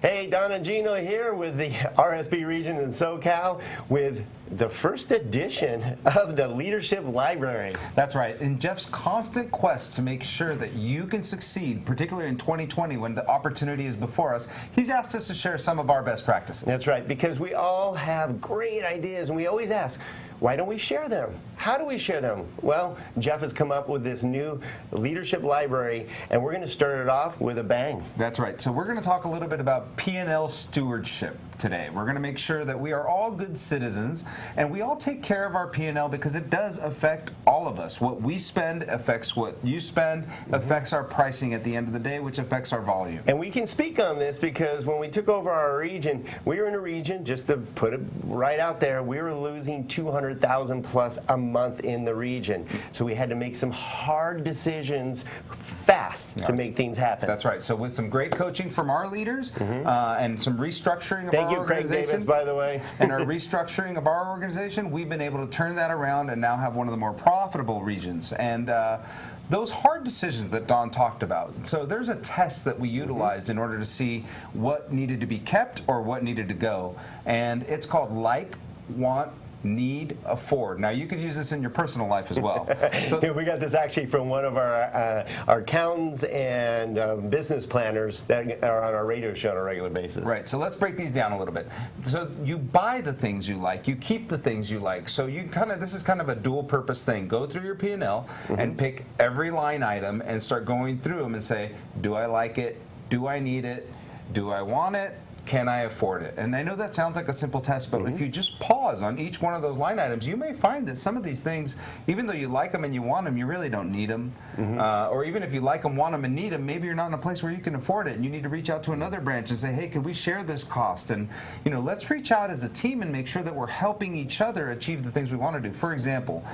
Hey, Don and Gino here with the RSB region in SoCal with the first edition of the Leadership Library. That's right. In Jeff's constant quest to make sure that you can succeed, particularly in 2020 when the opportunity is before us, he's asked us to share some of our best practices. That's right, because we all have great ideas and we always ask, why don't we share them? How do we share them? Well, Jeff has come up with this new leadership library, and we're going to start it off with a bang. That's right. So we're going to talk a little bit about P&L stewardship today. We're going to make sure that we are all good citizens, and we all take care of our P&L because it does affect all of us. What we spend affects what you spend, affects our pricing at the end of the day, which affects our volume. And we can speak on this because when we took over our region, we were in a region, just to put it right out there, we were losing 200,000 plus a month in the region. So we had to make some hard decisions fast to make things happen. That's right. So with some great coaching from our leaders and some restructuring of our organization. Craig Davis, by the way. And our restructuring of our organization, we've been able to turn that around and now have one of the more profitable regions. And those hard decisions that Don talked about. So there's a test that we utilized in order to see what needed to be kept or what needed to go. And it's called like, want, need, afford. Now you could use this in your personal life as well. So we got this actually from one of our accountants and business planners that are on our radio show on a regular basis. Right. So let's break these down a little bit. So you buy the things you like, you keep the things you like. So you this is kind of a dual purpose thing. Go through your P&L and pick every line item and start going through them and say, do I like it? Do I need it? Do I want it? Can I afford it? And I know that sounds like a simple test, but if you just pause on each one of those line items, you may find that some of these things, even though you like them and you want them, you really don't need them. Or even if you like them, want them, and need them, maybe you're not in a place where you can afford it, and you need to reach out to another branch and say, hey, can we share this cost? And let's reach out as a team and make sure that we're helping each other achieve the things we want to do. For example,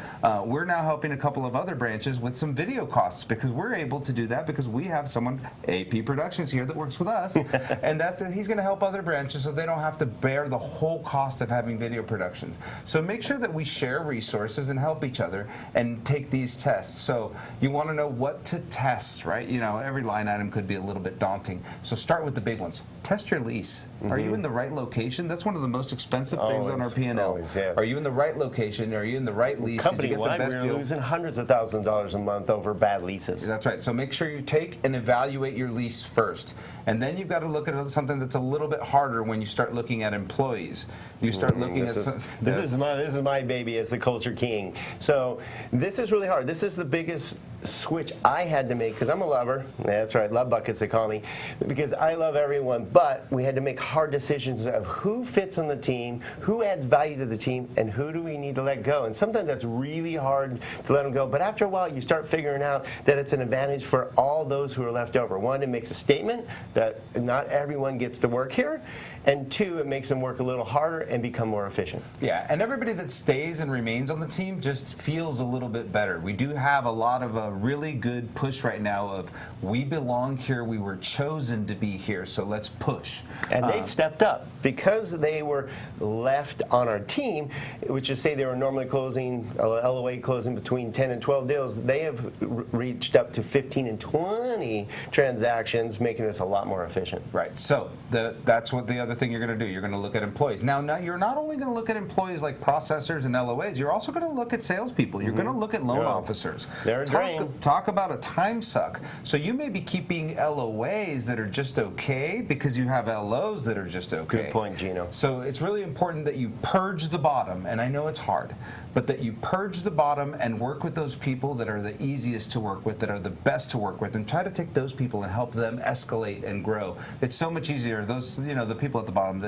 we're now helping a couple of other branches with some video costs because we're able to do that because we have someone, AP Productions here, that works with us, and he's going to help other branches so they don't have to bear the whole cost of having video productions. So make sure that we share resources and help each other and take these tests. So you want to know what to test, right? Every line item could be a little bit daunting. So start with the big ones. Test your lease. Are you in the right location? That's one of the most expensive things on our P&L. Yes. Are you in the right location? Are you in the right lease? Company-wide, we're losing hundreds of thousands of dollars a month over bad leases. That's right. So make sure you take and evaluate your lease first. And then you've got to look at something that's a little bit harder when you start looking at employees. You start looking at this is my baby as the culture king. So this is really hard. This is the biggest switch I had to make because I'm a lover. That's right, love buckets they call me, because I love everyone. But we had to make hard decisions of who fits on the team, who adds value to the team, and who do we need to let go. And sometimes that's really hard to let them go. But after a while, you start figuring out that it's an advantage for all those who are left over. One, it makes a statement that not everyone gets to work here. And two, it makes them work a little harder and become more efficient. Yeah, and everybody that stays and remains on the team just feels a little bit better. We do have a lot of a really good push right now of we belong here, we were chosen to be here, so let's push. And they stepped up. Because they were left on our team, which is say they were normally closing, LOA closing between 10 and 12 deals, they have reached up to 15 and 20 transactions, making us a lot more efficient. Right, so that's what the other thing you're going to do. You're going to look at employees. Now you're not only going to look at employees like processors and LOAs, you're also going to look at salespeople. You're going to look at loan officers. They're a dream. Talk about a time suck. So you may be keeping LOAs that are just okay because you have LOs that are just okay. Good point, Gino. So it's really important that you purge the bottom, and I know it's hard, but that you purge the bottom and work with those people that are the easiest to work with, that are the best to work with, and try to take those people and help them escalate and grow. It's so much easier. Those, the people at the bottom,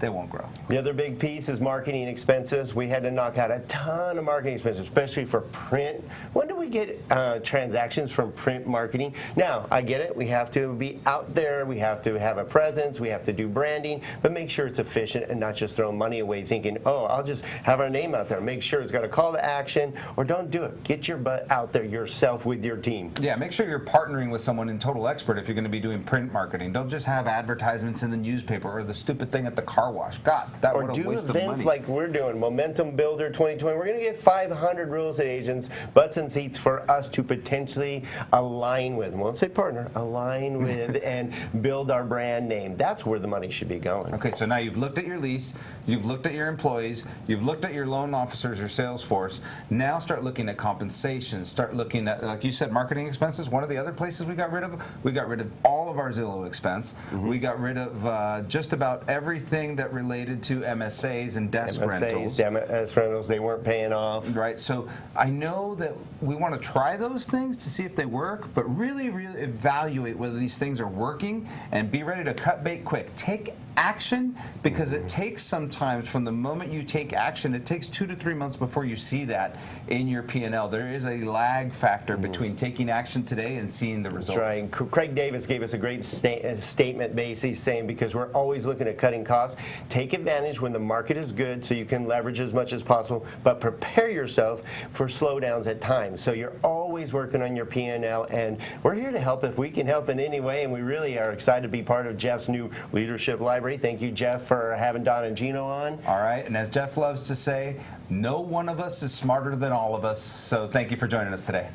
they won't grow. The other big piece is marketing expenses. We had to knock out a ton of marketing expenses, especially for print. When do we get transactions from print marketing? Now, I get it. We have to be out there. We have to have a presence. We have to do branding, but make sure it's efficient and not just throw money away thinking, oh, I'll just have our name out there. Make sure it's got a call to action, or don't do it. Get your butt out there yourself with your team. Yeah, make sure you're partnering with someone in Total Expert if you're going to be doing print marketing. Don't just have advertisements in the newspaper or the stupid thing at the car wash. God, that would have wasted money. Or do events like we're doing, Momentum Builder 2020. We're going to get 500 real estate agents, butts and seats for us to potentially align with, won't say partner, align with and build our brand name. That's where the money should be going. Okay, so now you've looked at your lease, you've looked at your employees, you've looked at your loan officers or sales force. Now start looking at compensation, start looking at, like you said, marketing expenses. One of the other places we got rid of all of our Zillow expense. We got rid of just about everything that related to MSAs and desk rentals. MSAs, rentals, they weren't paying off. Right, so I know that we want to try those things to see if they work, but really, really evaluate whether these things are working and be ready to cut bait quick. Take action, because it takes sometimes from the moment you take action, it takes 2 to 3 months before you see that in your P&L. There is a lag factor between taking action today and seeing the results. That's right. Craig Davis gave us a great statement basically saying, because we're always looking at cutting costs, take advantage when the market is good so you can leverage as much as possible, but prepare yourself for slowdowns at times. So you're always working on your P&L, and we're here to help if we can help in any way, and we really are excited to be part of Jeff's new leadership library. Thank you, Jeff, for having Don and Gino on. All right, and as Jeff loves to say, no one of us is smarter than all of us, so thank you for joining us today.